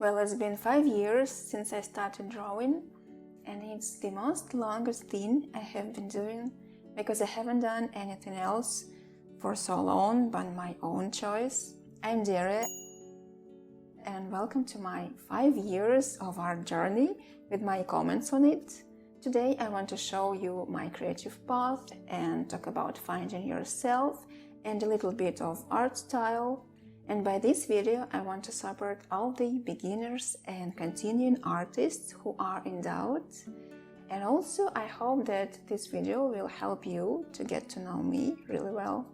Well, it's been 5 years since I started drawing, and it's the most longest thing I have been doing because I haven't done anything else for so long by my own choice. I'm Daria, and welcome to my 5 years of art journey with my comments on it. Today I want to show you my creative path and talk about finding yourself and a little bit of art style. And by this video, I want to support all the beginners and continuing artists who are in doubt. And also, I hope that this video will help you to get to know me really well.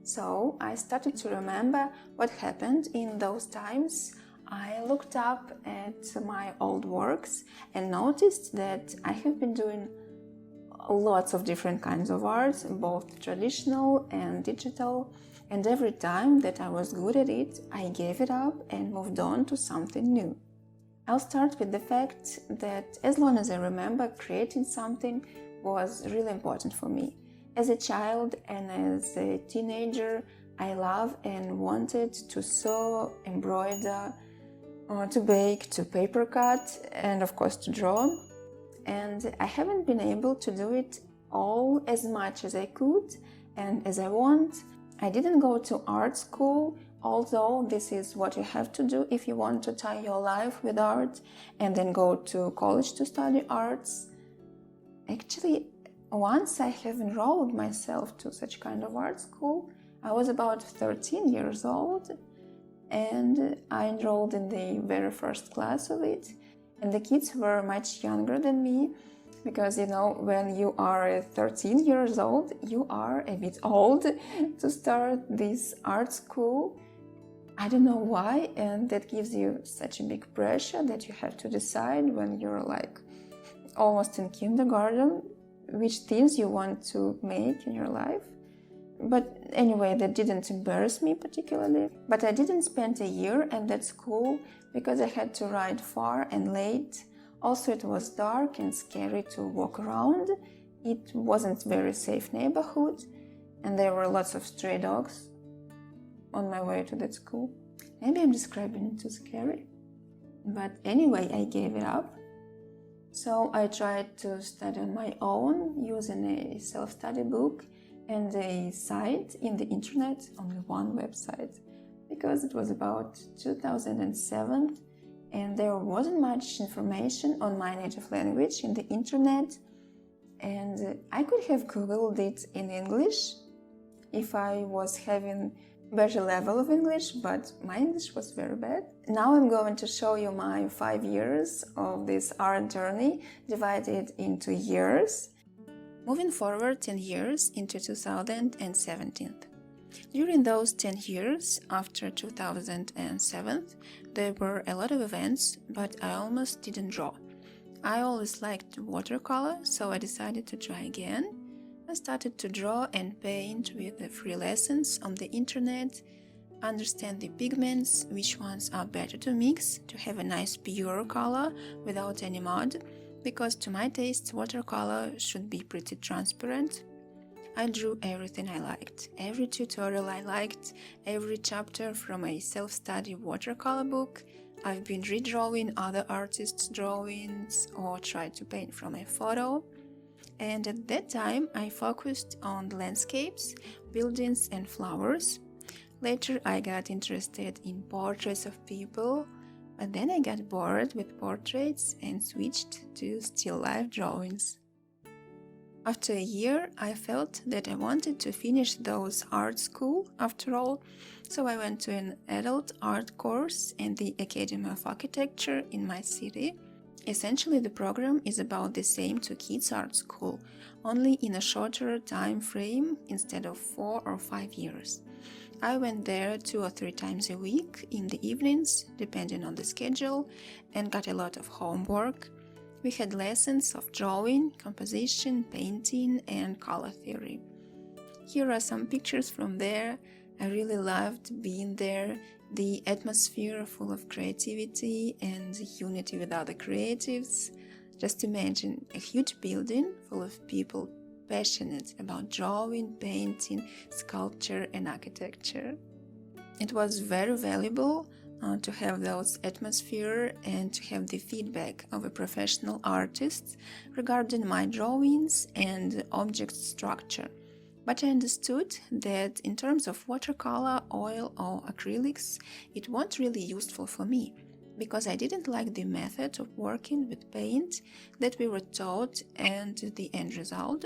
So, I started to remember what happened in those times. I looked up at my old works and noticed that I have been doing lots of different kinds of art, both traditional and digital. And every time that I was good at it, I gave it up and moved on to something new. I'll start with the fact that as long as I remember, creating something was really important for me. As a child and as a teenager, I love and wanted to sew, embroider, to bake, to paper cut, and of course to draw. And I haven't been able to do it all as much as I could and as I want. I didn't go to art school, although this is what you have to do if you want to tie your life with art and then go to college to study arts. Actually, once I have enrolled myself to such kind of art school, I was about 13 years old and I enrolled in the very first class of it. And the kids were much younger than me. Because, when you are 13 years old, you are a bit old to start this art school. I don't know why, and that gives you such a big pressure that you have to decide when you're like almost in kindergarten which things you want to make in your life. But anyway, that didn't embarrass me particularly. But I didn't spend a year at that school because I had to ride far and late. Also, it was dark and scary to walk around. It wasn't a very safe neighborhood, and there were lots of stray dogs on my way to that school. Maybe I'm describing it too scary. But anyway, I gave it up. So I tried to study on my own using a self-study book and a site in the internet, only one website, because it was about 2007. And there wasn't much information on my native language in the internet, and I could have Googled it in English if I was having better level of English, but my English was very bad. Now I'm going to show you my 5 years of this art journey divided into years. Moving forward 10 years into 2017. During those 10 years, after 2007, there were a lot of events, but I almost didn't draw. I always liked watercolor, so I decided to try again. I started to draw and paint with the free lessons on the internet, understand the pigments, which ones are better to mix, to have a nice pure color without any mud, because to my taste, watercolor should be pretty transparent. I drew everything I liked, every tutorial I liked, every chapter from a self-study watercolor book. I've been redrawing other artists' drawings or tried to paint from a photo. And at that time, I focused on landscapes, buildings and flowers. Later, I got interested in portraits of people, but then I got bored with portraits and switched to still life drawings. After a year, I felt that I wanted to finish those art school after all, so I went to an adult art course in the Academy of Architecture in my city. Essentially, the program is about the same to kids' art school, only in a shorter time frame instead of 4 or 5 years. I went there 2 or 3 times a week in the evenings, depending on the schedule, and got a lot of homework. We had lessons of drawing, composition, painting, and color theory. Here are some pictures from there. I really loved being there, the atmosphere full of creativity and unity with other creatives. Just imagine a huge building full of people passionate about drawing, painting, sculpture, and architecture. It was very valuable to have those atmosphere and to have the feedback of a professional artist regarding my drawings and object structure. But I understood that in terms of watercolor, oil or acrylics, it wasn't really useful for me, because I didn't like the method of working with paint that we were taught and the end result.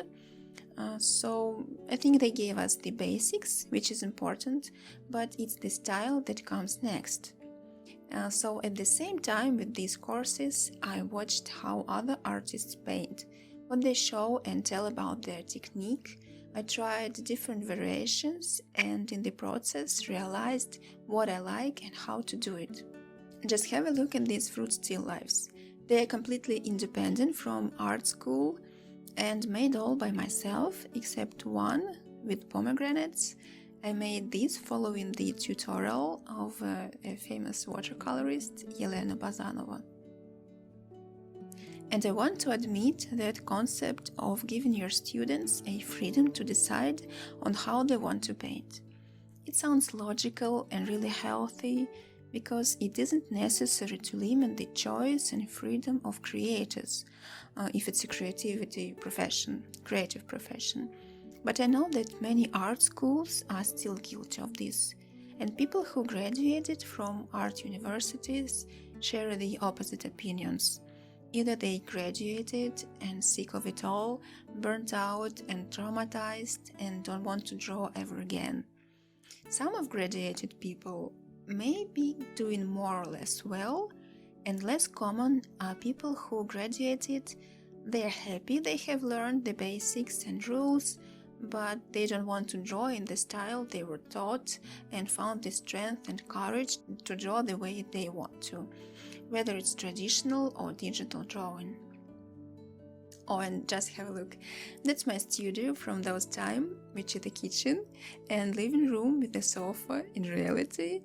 So I think they gave us the basics, which is important, but it's the style that comes next. So at the same time with these courses, I watched how other artists paint, what they show and tell about their technique. I tried different variations and in the process realized what I like and how to do it. Just have a look at these fruit still lifes. They are completely independent from art school and made all by myself except one with pomegranates. I made this following the tutorial of a famous watercolorist, Elena Bazanova. And I want to admit that concept of giving your students a freedom to decide on how they want to paint. It sounds logical and really healthy because it isn't necessary to limit the choice and freedom of creators if it's a creative profession. But I know that many art schools are still guilty of this, and people who graduated from art universities share the opposite opinions. Either they graduated and sick of it all, burnt out and traumatized and don't want to draw ever again. Some of graduated people may be doing more or less well, and less common are people who graduated, they're happy they have learned the basics and rules, but they don't want to draw in the style they were taught and found the strength and courage to draw the way they want to, whether it's traditional or digital drawing. Oh, and just have a look. That's my studio from those time, which is the kitchen and living room with a sofa in reality.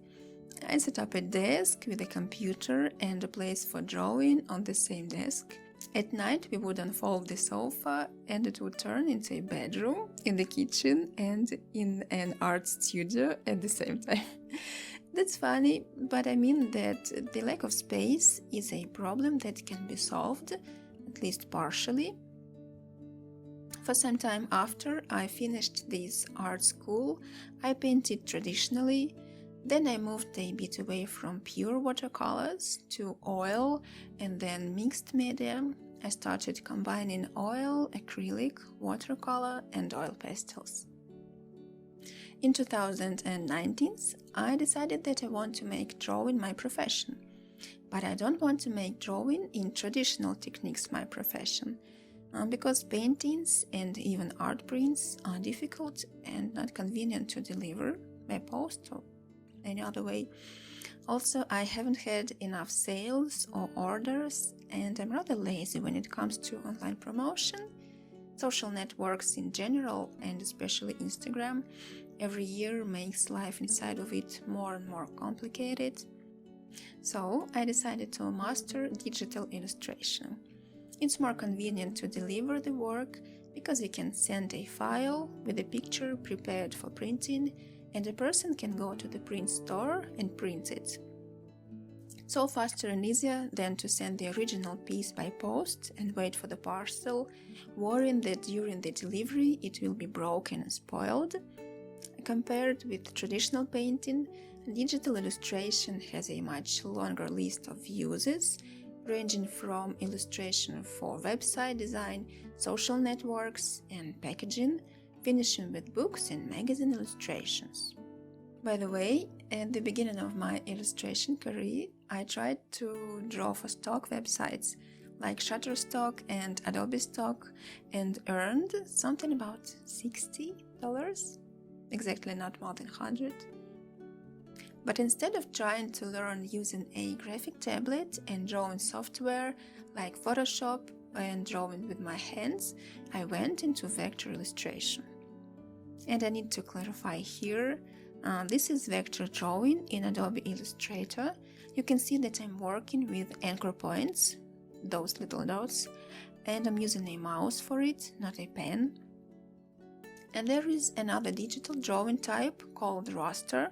I set up a desk with a computer and a place for drawing on the same desk. At night we would unfold the sofa and it would turn into a bedroom in the kitchen and in an art studio at the same time. That's funny, but I mean that the lack of space is a problem that can be solved, at least partially. For some time after I finished this art school, I painted traditionally. Then I moved a bit away from pure watercolors to oil and then mixed media. I started combining oil, acrylic, watercolor and oil pastels. In 2019, I decided that I want to make drawing my profession. But I don't want to make drawing in traditional techniques my profession, because paintings and even art prints are difficult and not convenient to deliver by post or any other way. Also, I haven't had enough sales or orders, and I'm rather lazy when it comes to online promotion. Social networks in general, and especially Instagram, every year makes life inside of it more and more complicated. So I decided to master digital illustration. It's more convenient to deliver the work because you can send a file with a picture prepared for printing and a person can go to the print store and print it. So faster and easier than to send the original piece by post and wait for the parcel, worrying that during the delivery it will be broken and spoiled. Compared with traditional painting, digital illustration has a much longer list of uses, ranging from illustration for website design, social networks and packaging, finishing with books and magazine illustrations. By the way, at the beginning of my illustration career, I tried to draw for stock websites like Shutterstock and Adobe Stock and earned something about $60, exactly not more than 100. But instead of trying to learn using a graphic tablet and drawing software like Photoshop and drawing with my hands, I went into vector illustration. And I need to clarify here, this is vector drawing in Adobe Illustrator. You can see that I'm working with anchor points, those little dots, and I'm using a mouse for it, not a pen. And there is another digital drawing type called raster.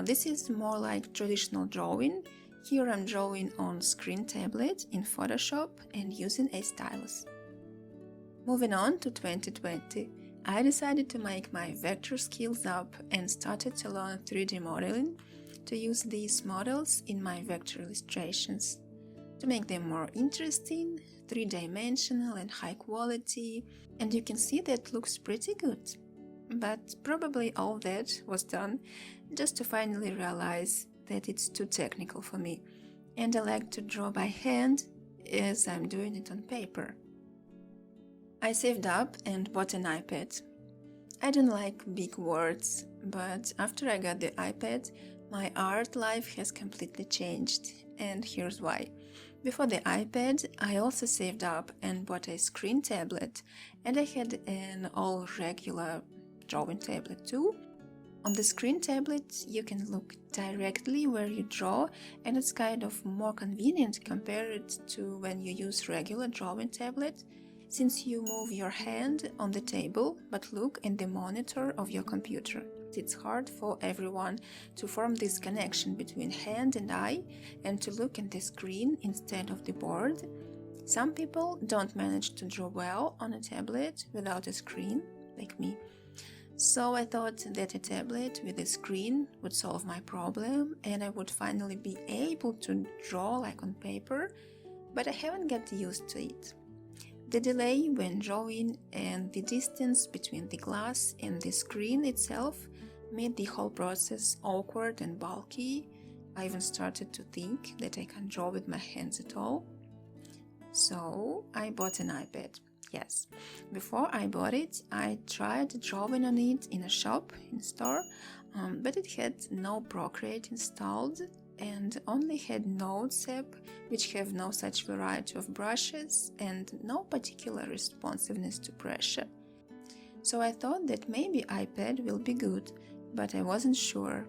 This is more like traditional drawing. Here I'm drawing on screen tablet in Photoshop and using a stylus. Moving on to 2020, I decided to make my vector skills up and started to learn 3D modeling to use these models in my vector illustrations, to make them more interesting, three-dimensional and high quality, and you can see that looks pretty good. But probably all that was done just to finally realize that it's too technical for me, and I like to draw by hand as I'm doing it on paper. I saved up and bought an iPad. I don't like big words, but after I got the iPad, my art life has completely changed, and here's why. Before the iPad, I also saved up and bought a screen tablet, and I had an all regular drawing tablet too. On the screen tablet, you can look directly where you draw, and it's kind of more convenient compared to when you use regular drawing tablet, since you move your hand on the table but look in the monitor of your computer. It's hard for everyone to form this connection between hand and eye and to look at the screen instead of the board. Some people don't manage to draw well on a tablet without a screen, like me. So I thought that a tablet with a screen would solve my problem and I would finally be able to draw like on paper, but I haven't got used to it. The delay when drawing and the distance between the glass and the screen itself made the whole process awkward and bulky. I even started to think that I can't draw with my hands at all. So I bought an iPad. Yes, before I bought it, I tried drawing on it in a shop, in a store, but it had no Procreate installed and only had Notes app, which have no such variety of brushes and no particular responsiveness to pressure. So I thought that maybe iPad will be good, but I wasn't sure,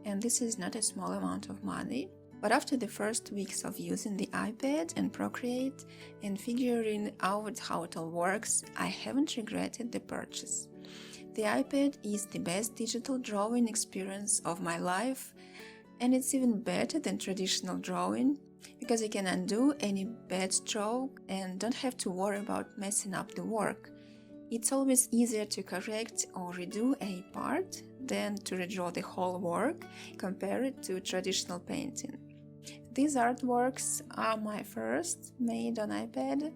and this is not a small amount of money. But after the first weeks of using the iPad and Procreate and figuring out how it all works, I haven't regretted the purchase. The iPad is the best digital drawing experience of my life, and it's even better than traditional drawing because you can undo any bad stroke and don't have to worry about messing up the work. It's always easier to correct or redo a part than to redraw the whole work compared to traditional painting. These artworks are my first made on iPad.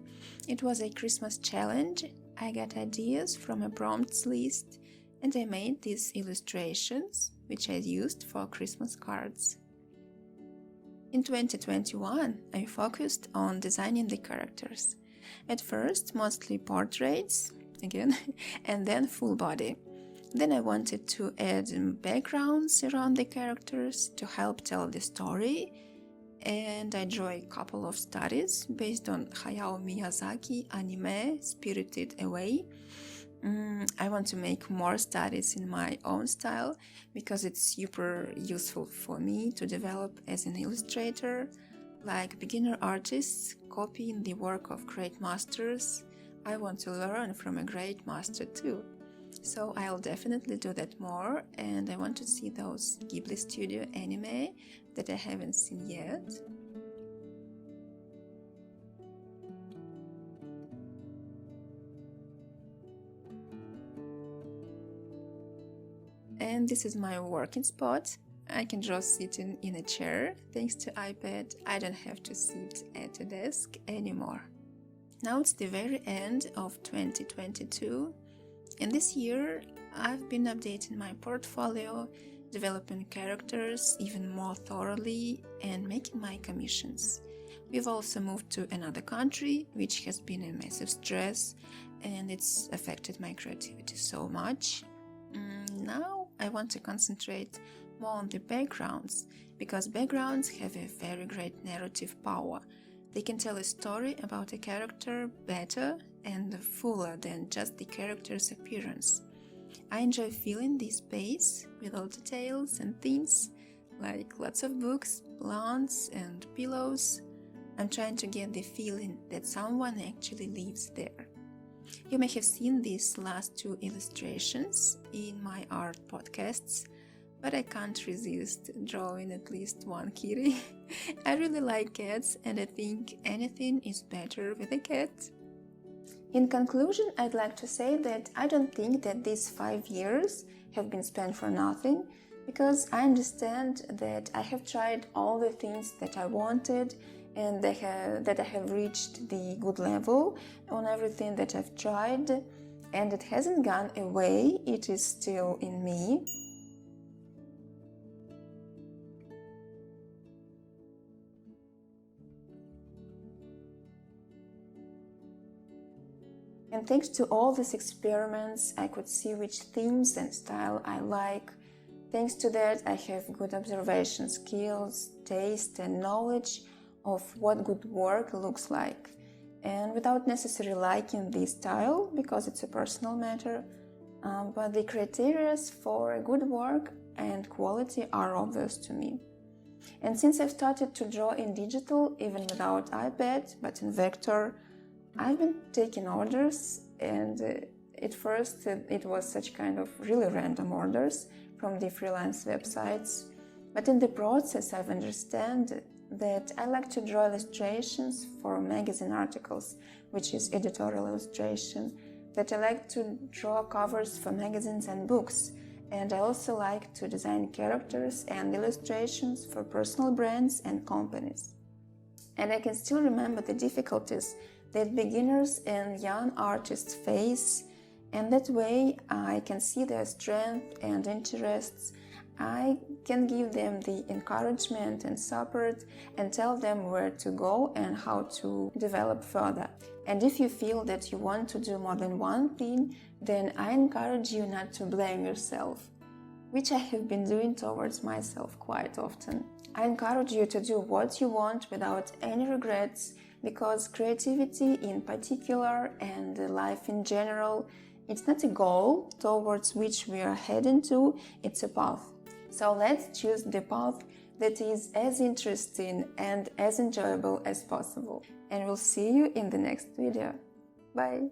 It was a Christmas challenge. I got ideas from a prompts list and I made these illustrations, which I used for Christmas cards. In 2021, I focused on designing the characters. At first, mostly portraits, again, and then full body. Then I wanted to add backgrounds around the characters to help tell the story, and I drew a couple of studies based on Hayao Miyazaki anime Spirited Away. I want to make more studies in my own style because it's super useful for me to develop as an illustrator. Like beginner artists copying the work of great masters, I want to learn from a great master too. So I'll definitely do that more, and I want to see those Ghibli Studio anime that I haven't seen yet. And this is my working spot. I can draw sitting in a chair. Thanks to iPad, I don't have to sit at a desk anymore. Now it's the very end of 2022, and this year I've been updating my portfolio, developing characters even more thoroughly, and making my commissions. We've also moved to another country, which has been a massive stress, and it's affected my creativity so much. Now I want to concentrate more on the backgrounds, because backgrounds have a very great narrative power. They can tell a story about a character better and fuller than just the character's appearance. I enjoy filling the space with all details and things, like lots of books, plants and pillows. I'm trying to get the feeling that someone actually lives there. You may have seen these last two illustrations in my art podcasts, but I can't resist drawing at least one kitty. I really like cats and I think anything is better with a cat. In conclusion, I'd like to say that I don't think that these 5 years have been spent for nothing, because I understand that I have tried all the things that I wanted and that I have reached the good level on everything that I've tried, and it hasn't gone away, it is still in me. And thanks to all these experiments, I could see which themes and style I like. Thanks to that, I have good observation skills, taste and knowledge of what good work looks like. And without necessarily liking this style, because it's a personal matter, but the criteria for a good work and quality are obvious to me. And since I've started to draw in digital, even without iPad, but in vector, I've been taking orders, and at first it was such kind of really random orders from the freelance websites. But in the process I've understood that I like to draw illustrations for magazine articles, which is editorial illustration, that I like to draw covers for magazines and books, and I also like to design characters and illustrations for personal brands and companies. And I can still remember the difficulties that beginners and young artists face, and that way I can see their strength and interests. I can give them the encouragement and support and tell them where to go and how to develop further. And if you feel that you want to do more than one thing, then I encourage you not to blame yourself, which I have been doing towards myself quite often. I encourage you to do what you want without any regrets, because creativity in particular and life in general, it's not a goal towards which we are heading to, it's a path. So let's choose the path that is as interesting and as enjoyable as possible. And we'll see you in the next video. Bye!